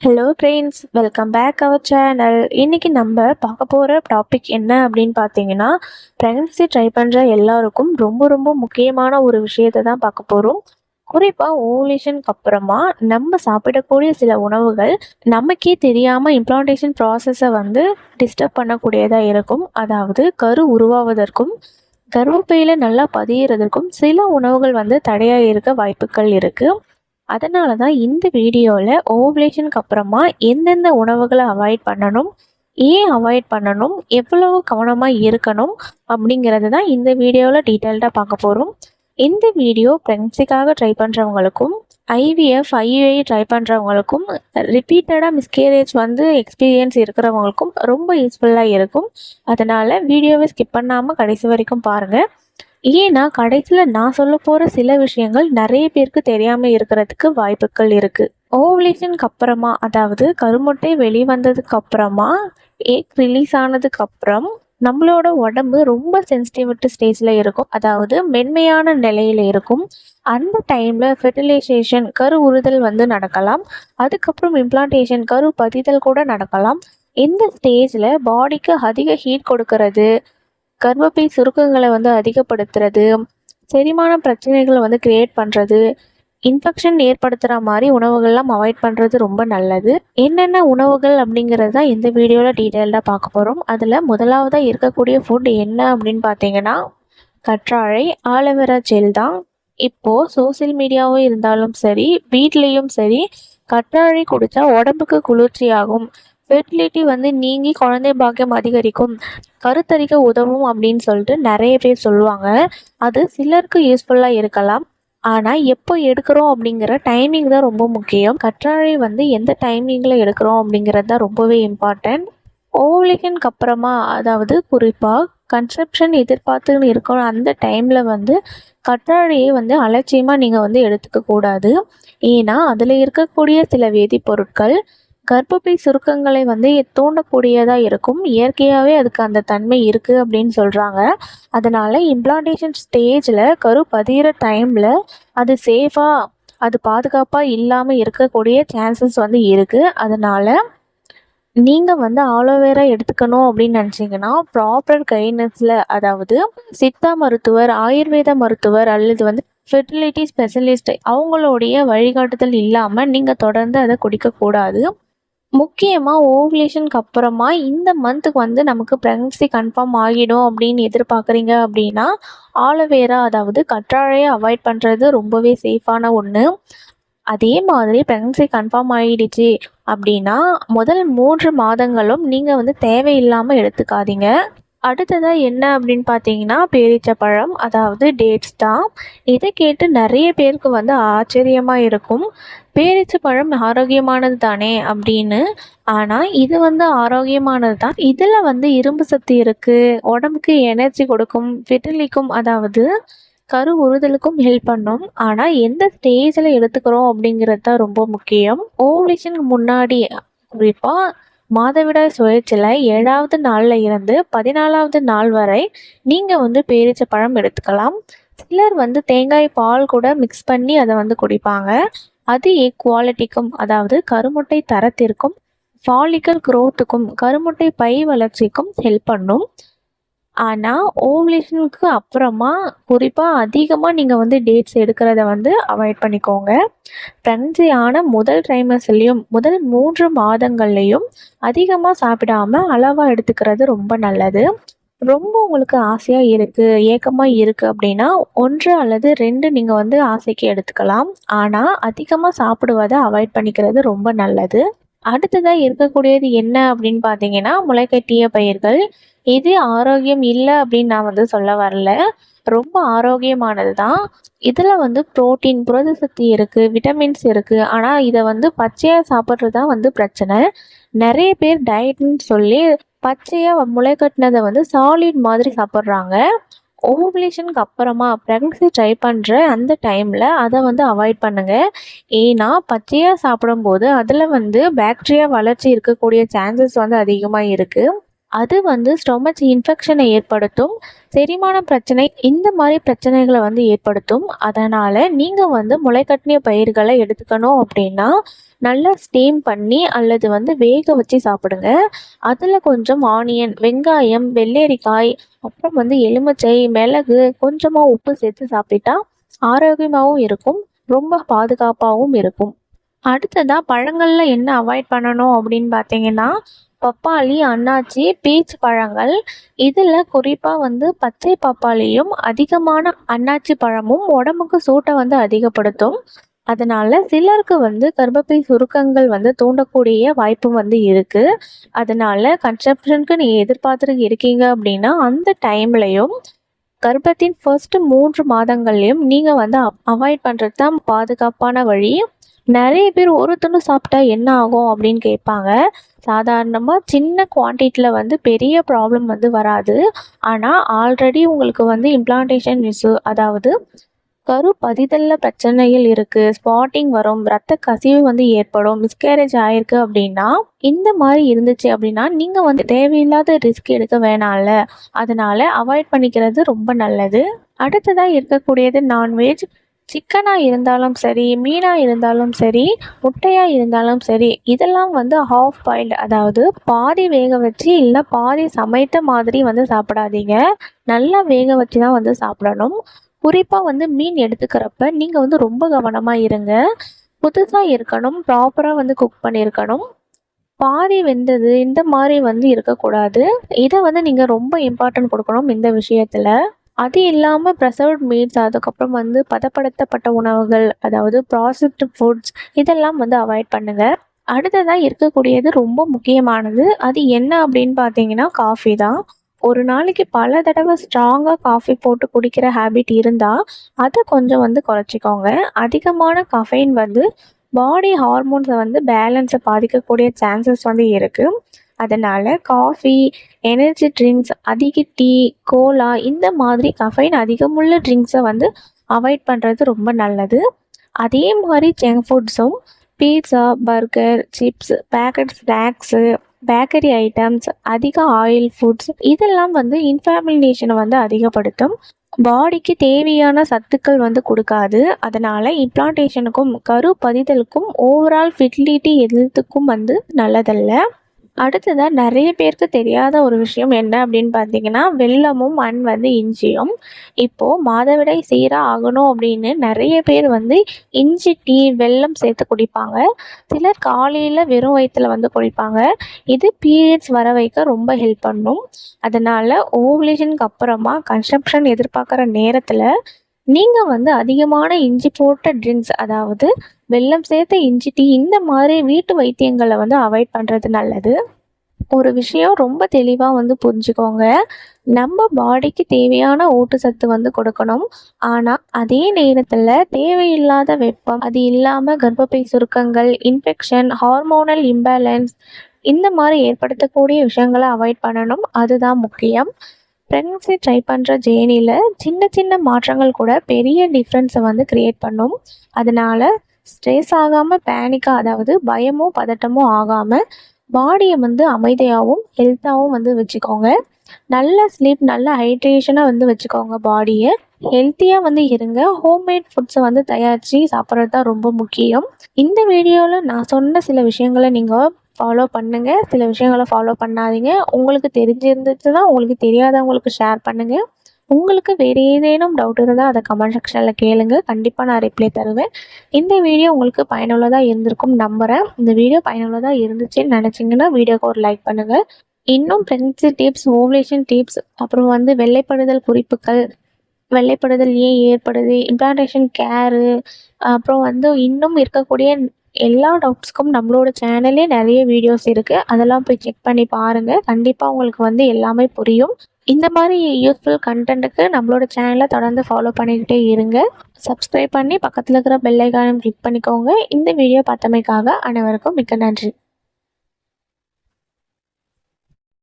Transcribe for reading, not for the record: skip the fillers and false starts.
Hello friends, welcome back our channel. இன்றைக்கி நம்ம பார்க்க போகிற டாபிக் என்ன அப்படின்னு பார்த்தீங்கன்னா, ப்ரெக்னன்சி ட்ரை பண்ணுற எல்லாருக்கும் ரொம்ப ரொம்ப முக்கியமான ஒரு விஷயத்தை தான் பார்க்க போகிறோம். குறிப்பாக ஓவுலேஷனுக்கு அப்புறமா நம்ம சாப்பிடக்கூடிய சில உணவுகள் நமக்கே தெரியாமல் இம்ப்ளான்டேஷன் ப்ராசஸை டிஸ்டர்ப் பண்ணக்கூடியதாக இருக்கும். அதாவது கரு உருவாவதற்கும் கர்ப்பப்பையில் நல்லா பதியறதற்கும் சில உணவுகள் தடையாக இருக்க வாய்ப்புகள் இருக்குது. அதனால தான் இந்த வீடியோவில் ஓவுலேஷனுக்கு அப்புறமா எந்தெந்த உணவுகளை அவாய்ட் பண்ணணும், ஏன் அவாய்ட் பண்ணணும், எவ்வளவு கவனமாக இருக்கணும் அப்படிங்கிறது தான் இந்த வீடியோவில் டீட்டெயில்டாக பார்க்க போகிறோம். இந்த வீடியோ ப்ரெக்னன்சிக்காக ட்ரை பண்ணுறவங்களுக்கும் ஐவிஎஃப் ஐயுஐ ட்ரை பண்ணுறவங்களுக்கும் ரிப்பீட்டடாக மிஸ்கேரேஜ் எக்ஸ்பீரியன்ஸ் இருக்கிறவங்களுக்கும் ரொம்ப யூஸ்ஃபுல்லாக இருக்கும். அதனால் வீடியோவை ஸ்கிப் பண்ணாமல் கடைசி வரைக்கும் பாருங்கள். ஏன்னா கடைசியில் நான் சொல்ல போகிற சில விஷயங்கள் நிறைய பேருக்கு தெரியாமல் இருக்கிறதுக்கு வாய்ப்புகள் இருக்குது. ஓவுலேஷனுக்கு அப்புறமா, அதாவது கருமுட்டை வெளிவந்ததுக்கு அப்புறமா எக் ரிலீஸ் ஆனதுக்கு அப்புறம் நம்மளோட உடம்பு ரொம்ப சென்சிட்டிவிட்டி ஸ்டேஜில் இருக்கும். அதாவது மென்மையான நிலையில் இருக்கும். அந்த டைமில் ஃபெர்டிலைசேஷன் கரு உறுதல் நடக்கலாம். அதுக்கப்புறம் இம்ப்ளான்டேஷன் கரு பதிதல் கூட நடக்கலாம். இந்த ஸ்டேஜில் பாடிக்கு அதிக ஹீட் கொடுக்கறது, கர்ப்பப்பை சுருக்கங்களை அதிகப்படுத்துறது, செரிமான பிரச்சனைகளை கிரியேட் பண்ணுறது, இன்ஃபெக்ஷன் ஏற்படுத்துகிற மாதிரி உணவுகள்லாம் அவாய்ட் பண்ணுறது ரொம்ப நல்லது. என்னென்ன உணவுகள் அப்படிங்கிறது தான் இந்த வீடியோவில் டீட்டெயில்டாக பார்க்க போகிறோம். அதில் முதலாவதாக இருக்கக்கூடிய ஃபுட் என்ன அப்படின்னு பார்த்தீங்கன்னா, கற்றாழை ஆலோவேரா ஜெல் தான். இப்போது சோசியல் மீடியாவும் இருந்தாலும் சரி, வீட்லேயும் சரி, கற்றாழை குடித்தா உடம்புக்கு குளிர்ச்சியாகும், ஃபெர்டிலிட்டி நீங்கி குழந்தை பாக்கியம் அதிகரிக்கும், கருத்தரிக்க உதவும் அப்படின்னு சொல்லிட்டு நிறைய பேர் சொல்லுவாங்க. அது சிலருக்கு யூஸ்ஃபுல்லாக இருக்கலாம். ஆனால் எப்போ எடுக்கிறோம் அப்படிங்கிற டைமிங் தான் ரொம்ப முக்கியம். கற்றாழை எந்த டைமிங்கில் எடுக்கிறோம் அப்படிங்கிறது தான் ரொம்பவே இம்பார்ட்டன்ட். ஓவுலேஷனுக்கு அப்புறமா, அதாவது குறிப்பாக கன்செப்ஷன் எதிர்பார்த்துன்னு இருக்கணும் அந்த டைமில் கற்றாழையை அலட்சியமாக நீங்கள் எடுத்துக்கக்கூடாது. ஏன்னா அதில் இருக்கக்கூடிய சில வேதிப்பொருட்கள் கர்ப்பப்பை சுருக்கங்களை தூண்டக்கூடியதாக இருக்கும். இயற்கையாகவே அதுக்கு அந்த தன்மை இருக்குது அப்படின்னு சொல்கிறாங்க. அதனால் இம்ப்ளான்டேஷன் ஸ்டேஜில் கரு பதிகிற டைமில் அது சேஃபாக, அது பாதுகாப்பாக இல்லாமல் இருக்கக்கூடிய சான்சஸ் இருக்குது. அதனால் நீங்கள் ஆலோவேரா எடுத்துக்கணும் அப்படின்னு நினச்சிங்கன்னா ப்ராப்பர் கைட்னஸில், அதாவது சித்தா மருத்துவர், ஆயுர்வேத மருத்துவர் அல்லது ஃபெர்டிலிட்டி ஸ்பெஷலிஸ்ட் அவங்களுடைய வழிகாட்டுதல் இல்லாமல் நீங்கள் தொடர்ந்து அதை குடிக்கக்கூடாது. முக்கியமாக ஓவுலேஷனுக்கு அப்புறமா இந்த மந்த்துக்கு நமக்கு ப்ரெக்னன்சி கன்ஃபார்ம் ஆகிடும் அப்படின்னு எதிர்பார்க்குறீங்க அப்படின்னா ஆலோவேரா, அதாவது கற்றாழையை அவாய்ட் பண்ணுறது ரொம்பவே சேஃபான ஒன்று. அதே மாதிரி ப்ரெக்னன்சி கன்ஃபார்ம் ஆகிடுச்சு அப்படின்னா முதல் 3 மாதங்களும் நீங்கள் தேவையில்லாமல் எடுத்துக்காதீங்க. அடுத்ததாக என்ன அப்படின்னு பார்த்தீங்கன்னா பேரீச்சப்பழம், அதாவது டேட்ஸ் தான். இதை கேட்டு நிறைய பேருக்கு ஆச்சரியமாக இருக்கும். பேரீச்சப்பழம் ஆரோக்கியமானது தானே அப்படின்னு. ஆனால் இது ஆரோக்கியமானது தான். இதில் இரும்பு சத்து இருக்குது, உடம்புக்கு எனர்ஜி கொடுக்கும், ஃபெர்டிலிக்கும் அதாவது கரு உறுதலுக்கும் ஹெல்ப் பண்ணும். ஆனால் எந்த ஸ்டேஜில் எடுத்துக்கிறோம் அப்படிங்கிறது தான் ரொம்ப முக்கியம். ஓவுலேஷனுக்கு முன்னாடி, குறிப்பாக மாதவிடாய் சுழற்சியில் 7வது நாளில் இருந்து 14வது நாள் வரை நீங்கள் பேரீச்சப்பழம் எடுத்துக்கலாம். சிலர் தேங்காய் பால் கூட மிக்ஸ் பண்ணி அதை குடிப்பாங்க. அது எக் குவாலிட்டிக்கும், அதாவது கருமுட்டை தரத்திற்கும், ஃபாலிக்கல் க்ரோத்துக்கும், கருமுட்டை பை வளர்ச்சிக்கும் ஹெல்ப் பண்ணும். ஆனால் ஓவுலேஷனுக்கு அப்புறமா குறிப்பாக அதிகமாக நீங்கள் டேட்ஸ் எடுக்கிறத அவாய்ட் பண்ணிக்கோங்க. ப்ரெக்னன்சி ஆன முதல் ட்ரைமஸ்லையும் முதல் 3 மாதங்கள்லையும் அதிகமாக சாப்பிடாமல் அளவாக எடுத்துக்கிறது ரொம்ப நல்லது. ரொம்ப உங்களுக்கு ஆசையாக இருக்குது, ஏக்கமாக இருக்குது அப்படின்னா 1 அல்லது 2 நீங்கள் ஆசைக்கு எடுத்துக்கலாம். ஆனால் அதிகமாக சாப்பிடுவதை அவாய்ட் பண்ணிக்கிறது ரொம்ப நல்லது. அடுத்ததாக இருக்கக்கூடியது என்ன அப்படின்னு பார்த்தீங்கன்னா முளைக்கட்டிய பயிர்கள். இது ஆரோக்கியம் இல்லை அப்படின்னு நான் சொல்ல வரல, ரொம்ப ஆரோக்கியமானது தான். இதில் புரோட்டீன், புரத சக்தி இருக்குது, விட்டமின்ஸ் இருக்குது. ஆனால் இதை பச்சையாக சாப்பிட்றது தான் பிரச்சனை. நிறைய பேர் டயட்னு சொல்லி பச்சையாக முளைக்கட்டினதை சாலிட் மாதிரி சாப்பிட்றாங்க. ஓவுலேஷனுக்கு அப்புறமா ப்ரெக்னன்சி ட்ரை பண்ணுற அந்த டைமில் அதை அவாய்ட் பண்ணுங்கள். ஏன்னா பச்சையாக சாப்பிடும்போது அதில் பாக்டீரியா வளர்ச்சி இருக்கக்கூடிய சான்சஸ் அதிகமாக இருக்குது. அது வந்து ஸ்டொமச் இன்ஃபெக்ஷனை ஏற்படுத்தும், செரிமான பிரச்சனை இந்த மாதிரி பிரச்சனைகளை வந்து ஏற்படுத்தும். அதனால் நீங்கள் வந்து முளைக்கட்டிய பயிர்களை எடுத்துக்கணும் அப்படின்னா நல்லா ஸ்டீம் பண்ணி அல்லது வந்து வேக வச்சு சாப்பிடுங்க. அதில் கொஞ்சம் ஆனியன், வெங்காயம், வெள்ளரிக்காய், அப்புறம் வந்து எலுமிச்சை, மிளகு, கொஞ்சமாக உப்பு சேர்த்து சாப்பிட்டா ஆரோக்கியமாகவும் இருக்கும், ரொம்ப பாதுகாப்பாகவும் இருக்கும். அடுத்ததாக பழங்களில் என்ன அவாய்ட் பண்ணணும் அப்படின்னு பார்த்தீங்கன்னா பப்பாளி, அன்னாச்சி, பீச் பழங்கள். இதில் குறிப்பாக வந்து பச்சை பப்பாளியும் அதிகமான அன்னாச்சி பழமும் உடம்புக்கு சூட்டை வந்து அதிகப்படுத்தும். அதனால சிலருக்கு வந்து கர்ப்பப்பை சுருக்கங்கள் வந்து தூண்டக்கூடிய வாய்ப்பு வந்து இருக்குது. அதனால கன்செப்ஷனுக்கு நீங்கள் எதிர்பார்த்துட்டு இருக்கீங்க அப்படின்னா அந்த டைம்லையும் கர்ப்பத்தின் ஃபர்ஸ்ட் 3 மாதங்கள்லையும் நீங்கள் வந்து அவாய்ட் பண்ணுறது தான் பாதுகாப்பான வழி. நிறைய பேர் ஒரு துண்டு சாப்பிட்டா என்ன ஆகும் அப்படின்னு கேட்பாங்க. சாதாரணமாக சின்ன குவான்டிட்டியில் வந்து பெரிய ப்ராப்ளம் வந்து வராது. ஆனால் ஆல்ரெடி உங்களுக்கு வந்து இம்ப்ளான்டேஷன் இஷ்யூ, அதாவது கரு பதிதல்ல பிரச்சனைகள் இருக்குது, ஸ்பாட்டிங் வரும், ரத்த கசிவு வந்து ஏற்படும், மிஸ்கேரேஜ் ஆயிருக்கு அப்படின்னா இந்த மாதிரி இருந்துச்சு அப்படின்னா நீங்கள் வந்து தேவையில்லாத ரிஸ்க் எடுக்க வேணாம்ல. அதனால் அவாய்ட் பண்ணிக்கிறது ரொம்ப நல்லது. அடுத்ததாக இருக்கக்கூடியது நான்வெஜ். சிக்கனாக இருந்தாலும் சரி, மீனாக இருந்தாலும் சரி, முட்டையாக இருந்தாலும் சரி, இதெல்லாம் வந்து ஹாஃப் பாயில்டு, அதாவது பாதி வேக வச்சு இல்லை பாதி சமைத்த மாதிரி வந்து சாப்பிடாதீங்க. நல்லா வேக வச்சு தான் வந்து சாப்பிடணும். குறிப்பாக வந்து மீன் எடுத்துக்கிறப்ப நீங்கள் வந்து ரொம்ப கவனமாக இருங்க. புதுசாக இருக்கணும், ப்ராப்பராக வந்து குக் பண்ணியிருக்கணும். பாதி வெந்தது இந்த மாதிரி வந்து இருக்கக்கூடாது. இதை வந்து நீங்கள் ரொம்ப இம்பார்ட்டன்ட் கொடுக்கணும் இந்த விஷயத்தில். அது இல்லாமல் ப்ரெசர்வ்ட் மீட்ஸ், அதுக்கப்புறம் வந்து பதப்படுத்தப்பட்ட உணவுகள், அதாவது ப்ராசஸ்டு ஃபுட்ஸ், இதெல்லாம் வந்து அவாய்ட் பண்ணுங்கள். அடுத்ததாக இருக்கக்கூடியது ரொம்ப முக்கியமானது. அது என்ன அப்படின்னு பார்த்தீங்கன்னா காஃபி தான். ஒரு நாளைக்கு பல தடவை ஸ்ட்ராங்காக காஃபி போட்டு குடிக்கிற ஹேபிட் இருந்தால் அதை கொஞ்சம் வந்து குறைச்சிக்கோங்க. அதிகமான கஃபைன் வந்து பாடி ஹார்மோன்ஸை வந்து பேலன்ஸை பாதிக்கக்கூடிய சான்சஸ் வந்து இருக்குது. அதனால் காஃபி, எனர்ஜி ட்ரிங்க்ஸ், அதிக டீ, கோலா இந்த மாதிரி கஃபைன் அதிகமுள்ள ட்ரிங்க்ஸை வந்து அவாய்ட் பண்ணுறது ரொம்ப நல்லது. அதே மாதிரி ஜங்க் ஃபுட்ஸும், pizza, burger, chips, packet snacks, bakery items, அதிக ஆயில் ஃபுட்ஸ் இதெல்லாம் வந்து இன்ஃப்ளமேஷனை வந்து அதிகப்படுத்தும், பாடிக்கு தேவையான சத்துக்கள் வந்து கொடுக்காது. அதனால் இம்ப்ளான்டேஷனுக்கும் கரு பதிதலுக்கும் ஓவரால் ஃபெர்டிலிட்டி ஹெல்த்துக்கும் வந்து நல்லதல்ல. அடுத்ததாக நிறைய பேருக்கு தெரியாத ஒரு விஷயம் என்ன அப்படின்னு பார்த்தீங்கன்னா வெல்லமும் வந்து இஞ்சியும். இப்போது மாதவிடாய் சீராக ஆகணும் அப்படின்னு நிறைய பேர் வந்து இஞ்சி டீ, வெல்லம் சேர்த்து குடிப்பாங்க. சிலர் காலையில் வெறும் வயிற்றில் வந்து குடிப்பாங்க. இது பீரியட்ஸ் வர வைக்க ரொம்ப ஹெல்ப் பண்ணும். அதனால் ஓவுலேஷனுக்கு அப்புறமா கன்செப்ஷன் எதிர்பார்க்குற நேரத்தில் நீங்கள் வந்து அதிகமான இஞ்சி போட்ட ட்ரிங்க்ஸ், அதாவது வெல்லம் சேர்த்த இஞ்சி டீ இந்த மாதிரி வீட்டு வைத்தியங்களை வந்து அவாய்ட் பண்ணுறது நல்லது. ஒரு விஷயம் ரொம்ப தெளிவாக வந்து புரிஞ்சுக்கோங்க. நம்ம பாடிக்கு தேவையான ஊட்டச்சத்து வந்து கொடுக்கணும். ஆனால் அதே நேரத்தில் தேவையில்லாத வெப்பம், அது இல்லாமல் கர்ப்பப்பை சுருக்கங்கள், இன்ஃபெக்ஷன், ஹார்மோனல் இம்பேலன்ஸ் இந்த மாதிரி ஏற்படுத்தக்கூடிய விஷயங்களை அவாய்ட் பண்ணணும். அதுதான் முக்கியம். ப்ரெக்னன்சி ட்ரை பண்ணுற ஜேர்னியில் சின்ன சின்ன மாற்றங்கள் கூட பெரிய டிஃப்ரென்ஸை வந்து க்ரியேட் பண்ணும். அதனால் ஸ்ட்ரெஸ் ஆகாமல், பேனிக்காக, அதாவது பயமோ பதட்டமோ ஆகாமல் பாடியை வந்து அமைதியாகவும் ஹெல்த்தாகவும் வந்து வச்சுக்கோங்க. நல்ல ஸ்லீப், நல்ல ஹைட்ரேஷனாக வந்து வச்சுக்கோங்க. பாடியை ஹெல்த்தியாக வந்து இருங்க. ஹோம்மேட் ஃபுட்ஸை வந்து தயாரித்து சாப்பிட்றது தான் ரொம்ப முக்கியம். இந்த வீடியோவில் நான் சொன்ன சில விஷயங்களை நீங்கள் ஃபாலோ பண்ணுங்கள், சில விஷயங்களை ஃபாலோ பண்ணாதீங்க. உங்களுக்கு தெரிஞ்சிருந்துச்சுன்னா உங்களுக்கு தெரியாதவங்களுக்கு ஷேர் பண்ணுங்கள். உங்களுக்கு வேறு ஏதேனும் டவுட் இருந்தால் அதை கமெண்ட் செக்ஷனில் கேளுங்க, கண்டிப்பாக நான் ரிப்ளை தருவேன். இந்த வீடியோ உங்களுக்கு பயனுள்ளதாக இருந்திருக்கும் நம்புகிறேன். இந்த வீடியோ பயனுள்ளதாக இருந்துச்சுன்னு நினச்சிங்கன்னா வீடியோக்கு ஒரு லைக் பண்ணுங்கள். இன்னும் ப்ரெக்னன்சி டிப்ஸ், ஓவுலேஷன் டிப்ஸ், அப்புறம் வந்து வெள்ளைப்படுதல் குறிப்புகள், வெள்ளைப்படுதல் ஏன் ஏற்படுது, இம்ப்ளான்டேஷன் கேரு, அப்புறம் வந்து இன்னும் இருக்கக்கூடிய எல்லா டவுட்ஸ்க்கும் நம்மளோட சேனல்லே நிறைய வீடியோஸ் இருக்குது. அதெல்லாம் போய் செக் பண்ணி பாருங்கள். கண்டிப்பாக உங்களுக்கு வந்து எல்லாமே புரியும். இந்த மாதிரி யூஸ்ஃபுல் கண்டென்ட்டுக்கு நம்மளோட சேனலை தொடர்ந்து ஃபாலோ பண்ணிக்கிட்டே இருங்க. சப்ஸ்கிரைப் பண்ணி பக்கத்தில் இருக்கிற பெல் ஐகானையும் கிளிக் பண்ணிக்கோங்க. இந்த வீடியோ பார்த்தமைக்காக அனைவருக்கும் மிக்க நன்றி.